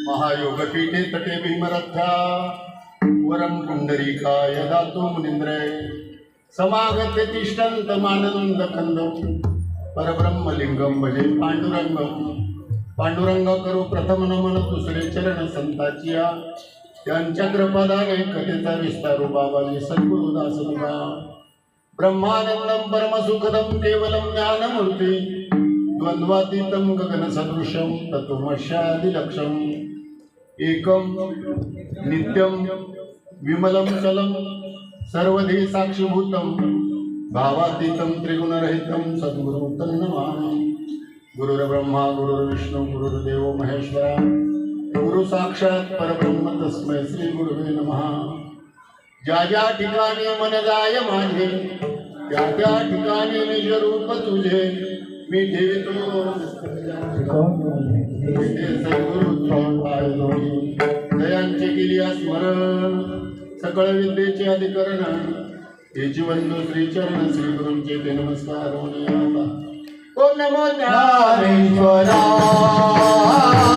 महायोगपीठे तटे भीमरथ्या वरं पुंडरीकाय दातु मुनीन्द्रे समागते तिष्ठन्तमानन्दकन्दं परब्रह्मलिंगं भजे पांडुरंगं पांडुरंग करू प्रथम नमन दुसरे चरण संताचिया त्यांच्या कृपादाने कथेचा विस्तारू बाबाजी सद्गुरुदास मुगा ब्रह्मानंदं परमसुखदं केवलं ज्ञानमूर्ती द्वंद्वातीतं गगनसदृशं तत्त्वमस्यादिलक्ष्यम् एकं नित्यं विमलं चलं सर्वधी साक्षीभूतं भावातीतं त्रिगुणरहितं सद्गुरु तन्नमामि। गुरुर्ब्रह्मा गुरुर्विष्णू गुरुर्देवो महेश्वरा गुरु साक्षात परब्रह्म तस्मै श्री गुरुवे नमः। ज्या ज्या ठिकाणी मन जाय माझे त्या त्या ठिकाणी निज रूप तुझे मी ठेवतो दयांचे केली स्मरण सकळ विद्येचे अधिकरण हे जीवन श्री चरण श्री गुरूंचे ते नमस्कार ओम नमो ज्ञानेश्वरा।